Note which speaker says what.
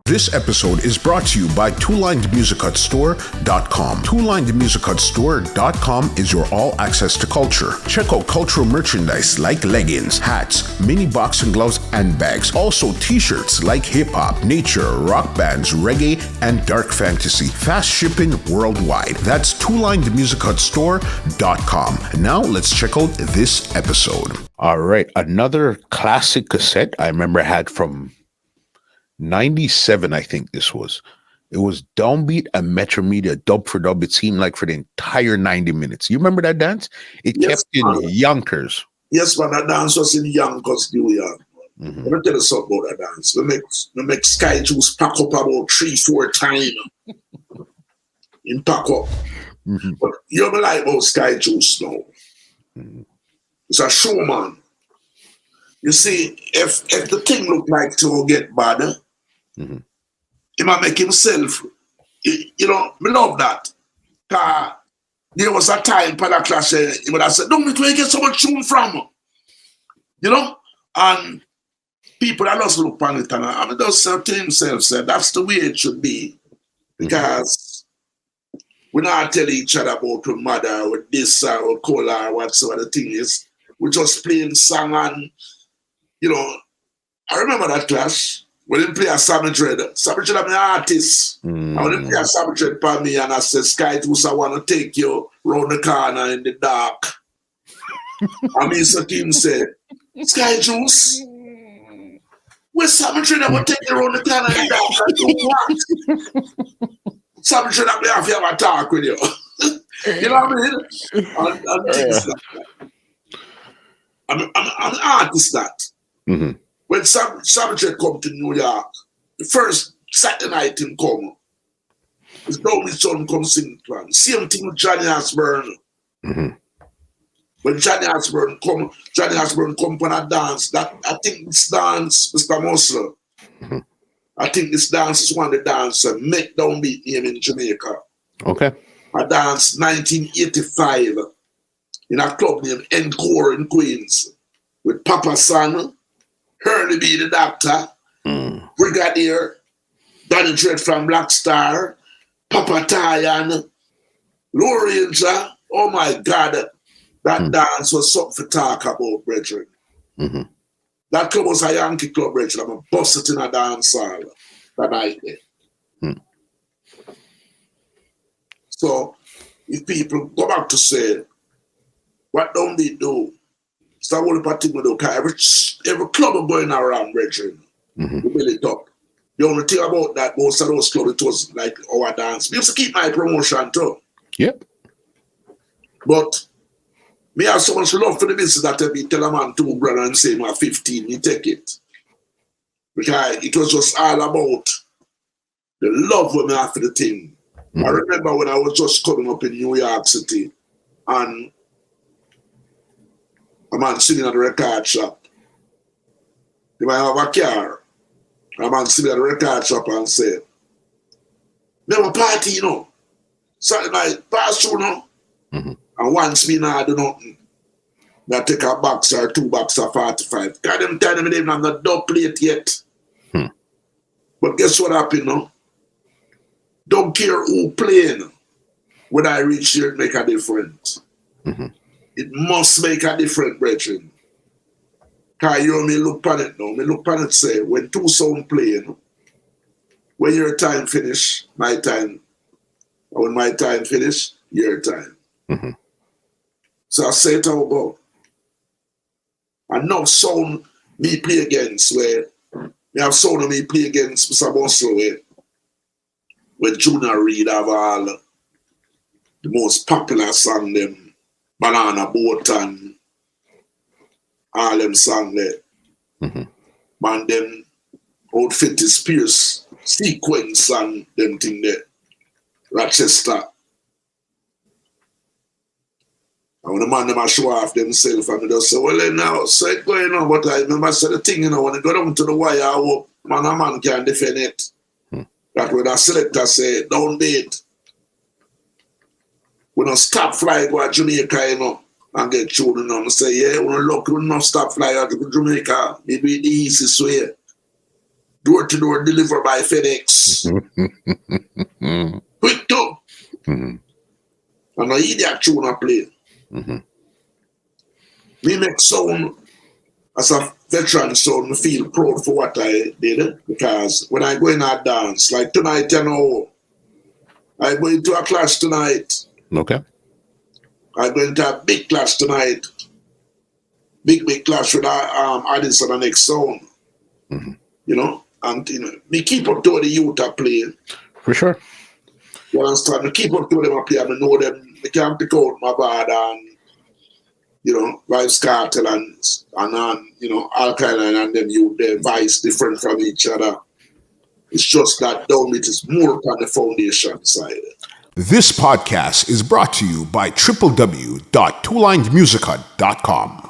Speaker 1: This episode is brought to you by TwoLinedMusicHutStore.com. TwoLinedMusicHutStore.com is your all-access to culture. Check out cultural merchandise like leggings, hats, mini boxing gloves, and bags. Also t-shirts like hip-hop, nature, rock bands, reggae, and dark fantasy. Fast shipping worldwide. That's TwoLinedMusicHutStore.com. Now let's check out this episode. All right, another classic cassette I remember I had from 97, I think this was. It was Downbeat and Metro Media dub for dub. It seemed like for the entire 90 minutes. You remember that dance? It kept in Yonkers.
Speaker 2: Yes, man, that dance was in Yonkers, New York. Let me tell you something about that dance. We make Sky Juice pack up about 3-4 times in pack up. But you don't like about Sky Juice now. It's a showman. You see, if the thing look like to get bad, he might make himself, you know, me love that. There was a time for that class, he would have said, don't where you get so much tune from? You know? And people that just look on it and I mean, just say to himself, say, that's the way it should be. Because we not tell each other about our mother or this or color or whatsoever the thing is. We just playing song and, you know, I remember that class. When they play a Savage Red I'm an artist. And when they play a Savage Red for me and I said, Sky Juice, I want to take you round the corner in the dark. And Mr. Kim said, Sky Juice, where's Savage Red? I want to take you round the corner in the dark. Savage Red, I have a talk with you. You know what I mean? And things like that. I'm an artist that. When Savage Red come to New York, the first Saturday night him come, his only son come sing plan. Same thing with Johnny Osborne. When Johnny Osborne come for a dance. That I think this dance, Mr. Muscle. I think this dance is one of the dances make Downbeat name in Jamaica. Okay. I danced 1985 in a club named Encore in Queens with Papa San, Hurley B the Doctor, Brigadier, Danny Dread from Black Star, Papa Tyan, Low Ranger. Oh my God, that dance was something to talk about, brethren. That club was a Yankee club, brethren. I'm a busted in a dance hall that night there. So, if people go back to say, what don't they do? It's not only particular though, because every club are going around, brethren. We build it up. The only thing about that, most of those clubs, it was like our dance. We used to keep my promotion too. Yep. But me have so much love for the business that I tell a man 2 brother and say, my 15, you take it. Because it was just all about the love we have for the thing. I remember when I was just coming up in New York City and a man sitting at the record shop. He might have a car. A man sitting at the record shop and said, "We have a party, you know. Saturday night, pass through, you know. And once me now do nothing, I take a box or 2 boxes of 45. God, them tell them they even have the dub plate yet. But guess what happened, no? Don't care who playing. When I reach here, it make a difference. It must make a difference, brethren. Because you know me look on it now. Me look on it say, when 2 sound playing, when your time finish, my time. And when my time finish, your time. So I say it how about. And now sound me play against where me have sound of me play against Mr. Muscle where when Junior Reid have all the most popular song them. Banana Boat and all them song there. Man, them Outfit is Pierce, Sequence and them thing there. Rochester. And when the man them a show off themselves and they just say, well then now, so it going on, but I remember I said the thing, you know, when they go down to the wire, I hope man a man can defend it. That when the selector say, downbeat. We don't stop flying go to Jamaica, you know, and get children and say, yeah, we don't look, we don't stop flying to Jamaica. Maybe the easiest way. door-to-door deliver by FedEx. Quick too. And I hear that tune I play. Me make sound as a veteran sound, me feel proud for what I did. Because when I go in a dance, like tonight, you know, I go into a class tonight.
Speaker 1: Okay.
Speaker 2: I go into a big class tonight. Big class with Addison and Next Sound. You know, and you know, me keep up to the youth I play.
Speaker 1: For sure.
Speaker 2: You understand? Me keep up to them I play. I know them. I can pick out my bad and you know, Vibes Cartel and you know, Alkaline and them youth, their vice different from each other. It's just that Downbeat is more on the foundation side.
Speaker 1: This podcast is brought to you by www.twolinedmusica.com.